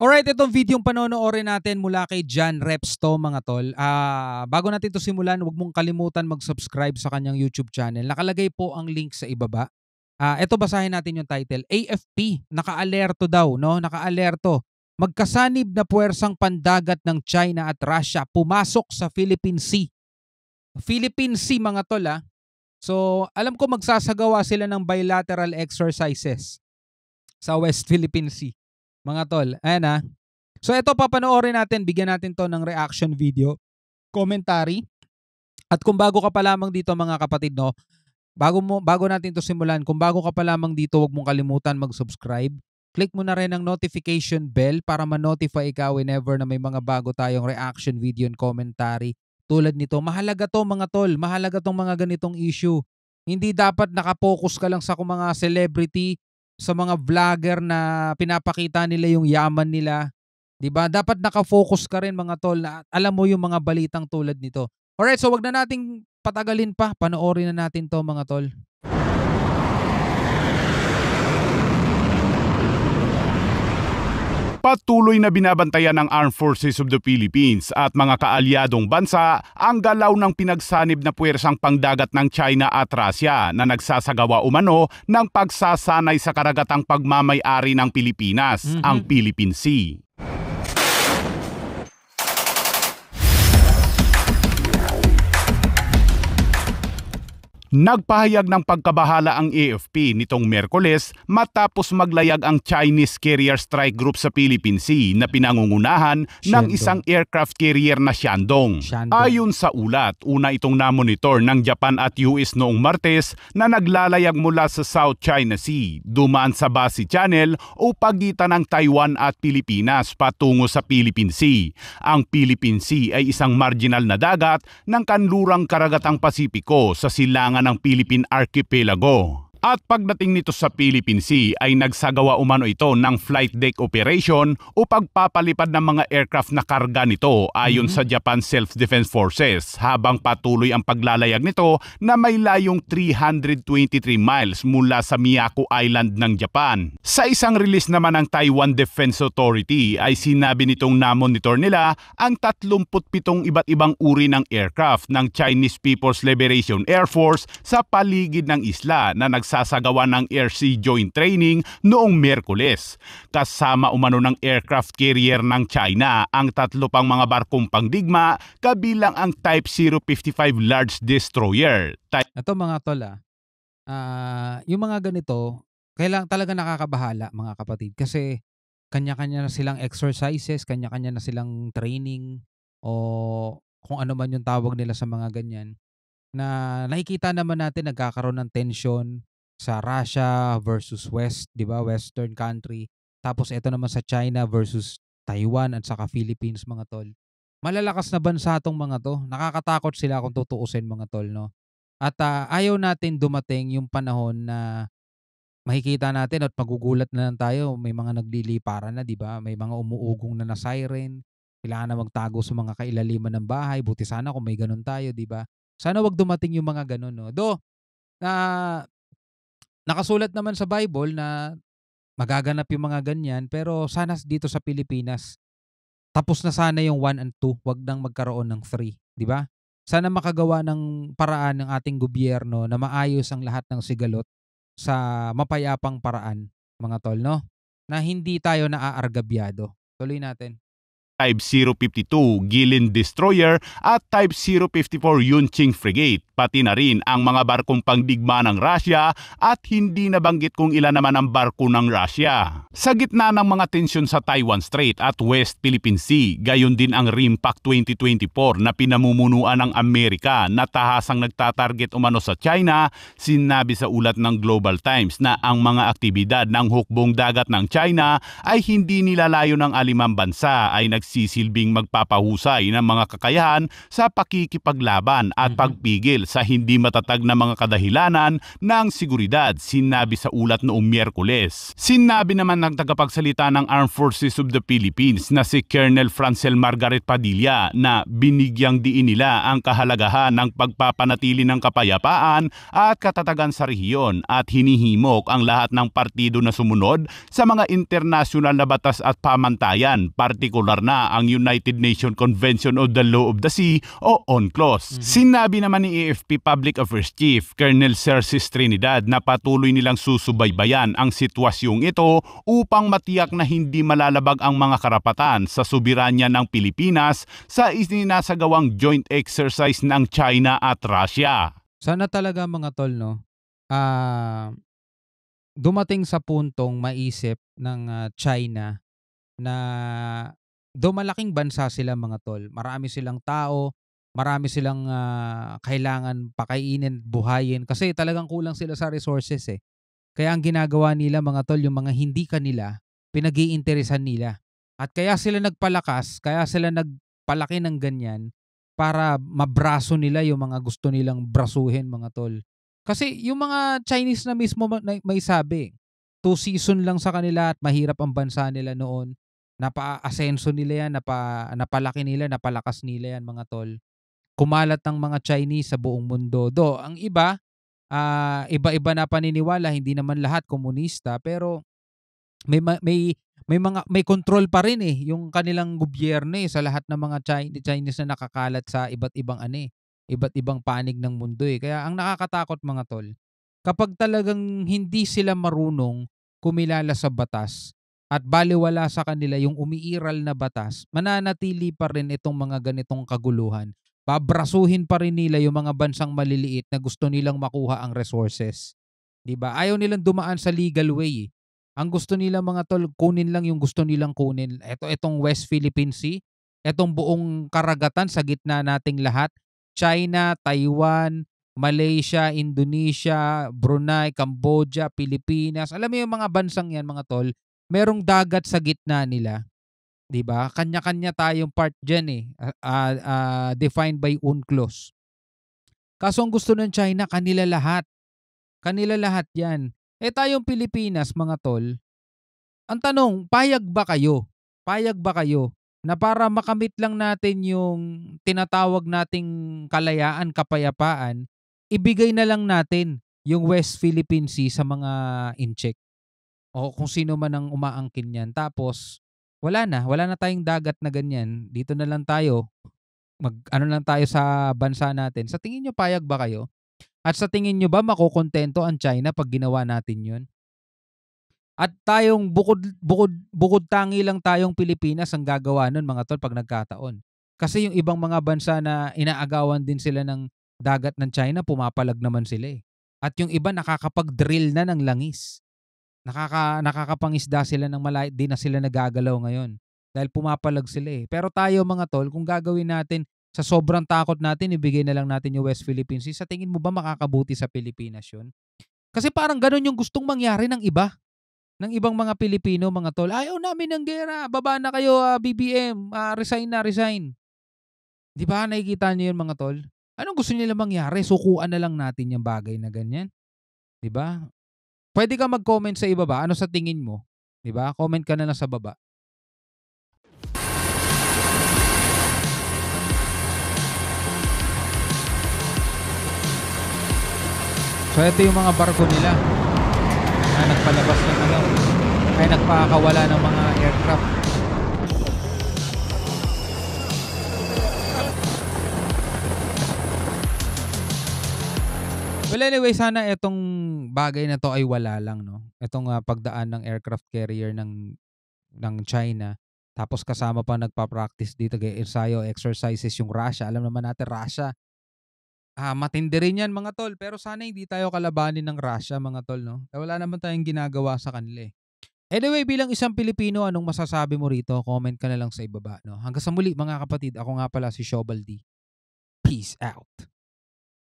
Alright, itong video panonoorin natin mula kay John Reps to mga tol. Bago natin ito simulan, huwag mong kalimutan mag-subscribe sa kanyang YouTube channel. Nakalagay po ang link sa ibaba. Ito basahin natin yung title. AFP, naka-alerto daw, no? Naka-alerto. Magkasanib na puwersang pandagat ng China at Russia pumasok sa Philippine Sea. Philippine Sea mga tol So, alam ko magsasagawa sila ng bilateral exercises sa West Philippine Sea. Mga tol, ayan So ito papanoorin natin, bigyan natin to ng reaction video, commentary. At kung bago ka pa lamang dito mga kapatid, no, bago natin to simulan, kung bago ka pa lamang dito, huwag mong kalimutan mag-subscribe. Click mo na rin ang notification bell para ma-notify ikaw whenever na may mga bago tayong reaction video and commentary tulad nito. Mahalaga to mga tol, mahalaga tong mga ganitong issue. Hindi dapat nakapokus ka lang sa mga celebrity, sa mga vlogger na pinapakita nila yung yaman nila. 'Di ba? Dapat naka-focus ka rin mga tol na alam mo yung mga balitang tulad nito. Alright, so wag na nating patagalin pa. Panoorin na natin 'to mga tol. Patuloy na binabantayan ng Armed Forces of the Philippines at mga kaalyadong bansa ang galaw ng pinagsanib na puwersang pangdagat ng China at Russia na nagsasagawa umano ng pagsasanay sa karagatang pagmamay-ari ng Pilipinas, ang Philippine Sea. Nagpahayag ng pagkabahala ang AFP nitong Miyerkules matapos maglayag ang Chinese Carrier Strike Group sa Philippine Sea na pinangungunahan ng isang aircraft carrier na Shandong. Ayon sa ulat, una itong namonitor ng Japan at US noong Martes na naglalayag mula sa South China Sea, dumaan sa Basi Channel o pagitan ng Taiwan at Pilipinas patungo sa Philippine Sea. Ang Philippine Sea ay isang marginal na dagat ng kanlurang karagatang Pasipiko sa silangan ng Philippine Archipelago. At pagdating nito sa Philippine Sea ay nagsagawa umano ito ng flight deck operation o pagpapalipad ng mga aircraft na karga nito ayon sa Japan Self-Defense Forces habang patuloy ang paglalayag nito na may layong 323 miles mula sa Miyako Island ng Japan. Sa isang release naman ng Taiwan Defense Authority ay sinabi nitong namonitor nila ang 37 iba't ibang uri ng aircraft ng Chinese People's Liberation Air Force sa paligid ng isla na nagsasagawa ng Air-Sea Joint Training noong Miyerkules. Kasama umano ng aircraft carrier ng China ang 3 pang mga barkong pangdigma kabilang ang Type 055 large destroyer. Ito mga tol yung mga ganito, kailangan talaga nakakabahala mga kapatid kasi kanya-kanya na silang exercises, kanya-kanya na silang training o kung ano man yung tawag nila sa mga ganyan na nakikita naman natin nagkakaroon ng tension sa Russia versus West, 'di ba? Western country. Tapos ito naman sa China versus Taiwan at saka Philippines mga tol. Malalakas na bansa tong mga to. Nakakatakot sila kung tutuusin mga tol, no? At ayaw natin dumating yung panahon na makikita natin at magugulat na lang tayo, may mga nagliliparan na, 'di ba? May mga umuugong na siren. Kailangan na magtago sa mga kailaliman ng bahay. Buti sana kung may ganun tayo, 'di ba? Sana wag dumating yung mga ganun, no? Nakasulat naman sa Bible na magaganap yung mga ganyan, pero sana dito sa Pilipinas, tapos na sana yung 1 and 2, wag nang magkaroon ng 3, di ba? Sana makagawa ng paraan ng ating gobyerno na maayos ang lahat ng sigalot sa mapayapang paraan, mga tol, no? Na hindi tayo naaargabyado. Tuloy natin. Type 052 Guilin Destroyer at Type 054 Yunqing Frigate, pati na rin ang mga barkong pangdigma ng Russia at hindi nabanggit kung ilan naman ang barko ng Russia. Sa gitna ng mga tensyon sa Taiwan Strait at West Philippine Sea, gayon din ang RIMPAC 2024 na pinamumunuan ng Amerika na tahasang nagtatarget umano sa China, sinabi sa ulat ng Global Times na ang mga aktibidad ng hukbong dagat ng China ay hindi nilalayo ng alimang bansa ay nagsisilbing magpapahusay ng mga kakayahan sa pakikipaglaban at pagpigil dahil sa hindi matatag na mga kadahilanan ng seguridad, sinabi sa ulat noong Miyerkules. Sinabi naman ng tagapagsalita ng Armed Forces of the Philippines na si Colonel Francel Margaret Padilla na binigyang diin nila ang kahalagahan ng pagpapanatili ng kapayapaan at katatagan sa rehiyon at hinihimok ang lahat ng partido na sumunod sa mga internasyonal na batas at pamantayan, partikular na ang United Nations Convention on the Law of the Sea o UNCLOS. Sinabi naman ni AFP Public Affairs Chief Colonel Cerces Trinidad na patuloy nilang susubaybayan ang sitwasyong ito upang matiyak na hindi malalabag ang mga karapatan sa soberanya ng Pilipinas sa isinasagawang joint exercise ng China at Russia. Sana talaga mga tol, no? Dumating sa puntong maisip ng China na malaking bansa sila mga tol. Marami silang tao, marami silang kailangan pakainin, buhayin kasi talagang kulang sila sa resources eh. Kaya ang ginagawa nila mga tol, yung mga hindi kanila, pinag-iinteresan nila. At kaya sila nagpalakas, kaya sila nagpalaki ng ganyan para mabraso nila yung mga gusto nilang brasuhin mga tol. Kasi yung mga Chinese na mismo may sabi, 2 season lang sa kanila at mahirap ang bansa nila noon. Napa-asenso nila yan, napalaki nila, napalakas nila yan mga tol. Kumalat ng mga Chinese sa buong mundo. Ang iba, iba-iba na paniniwala, hindi naman lahat komunista, pero may control pa rin eh yung kanilang gobyerno sa lahat ng mga Chinese na nakakalat sa iba't ibang panig ng mundo eh. Kaya ang nakakatakot mga tol, kapag talagang hindi sila marunong kumilala sa batas at baliwala sa kanila yung umiiral na batas, mananatili pa rin itong mga ganitong kaguluhan. Babrasuhin pa rin nila yung mga bansang maliliit na gusto nilang makuha ang resources. 'Di ba? Ayaw nilang dumaan sa legal way. Ang gusto nila mga tol, kunin lang yung gusto nilang kunin. Itong West Philippine Sea, itong buong karagatan sa gitna nating lahat, China, Taiwan, Malaysia, Indonesia, Brunei, Cambodia, Pilipinas. Alam mo yung mga bansang yan mga tol, merong dagat sa gitna nila. 'Di ba? Kanya-kanya tayong part diyan eh. Defined by UNCLOS. Kaso ang gusto ng China, kanila lahat. Kanila lahat 'yan. Tayong Pilipinas mga tol, ang tanong, payag ba kayo? Payag ba kayo na para makamit lang natin yung tinatawag nating kalayaan, kapayapaan, ibigay na lang natin yung West Philippine Sea sa mga incheck o kung sino man ang umaangkin niyan. Tapos wala na tayong dagat na ganyan. Dito na lang tayo, mag-ano lang tayo sa bansa natin. Sa tingin niyo payag ba kayo? At sa tingin niyo ba makokontento ang China pag ginawa natin 'yun? At tayong bukod tangi lang tayong Pilipinas ang gagawa nun mga tol pag nagkataon. Kasi yung ibang mga bansa na inaagawan din sila ng dagat ng China, pumapalag naman sila eh. At yung iba nakakapag-drill na ng langis. Nakakapangisda sila ng malayo, di na sila nagagalaw ngayon. Dahil pumapalag sila eh. Pero tayo mga tol, kung gagawin natin sa sobrang takot natin, ibigay na lang natin yung West Philippine Sea. Sa tingin mo ba makakabuti sa Pilipinas yun? Kasi parang ganun yung gustong mangyari ng iba. Ng ibang mga Pilipino, mga tol. Ayaw namin ng gera. Baba na kayo, BBM. Resign na, resign. Di ba? Nakikita niyo yun mga tol? Anong gusto nila mangyari? Sukuan na lang natin yung bagay na ganyan. Di ba? Pwede ka mag-comment sa ibaba. Ano sa tingin mo? Di ba? Comment ka na lang sa baba. So ito yung mga barko nila na nagpalabas ng ay nagpakawala ng mga aircraft. Well anyway, sana itong bagay na to ay wala lang, no? Itong pagdaan ng aircraft carrier ng China. Tapos kasama pa nagpa-practice dito, ensayo, exercises yung Russia. Alam naman natin Russia. Matindi rin yan mga tol, pero sana hindi tayo kalabanin ng Russia mga tol, no? Wala naman tayong ginagawa sa kanila eh. Anyway, bilang isang Pilipino, anong masasabi mo rito? Comment ka na lang sa ibaba, no? Hanggang sa muli mga kapatid, ako nga pala si Shobaldi. Peace out.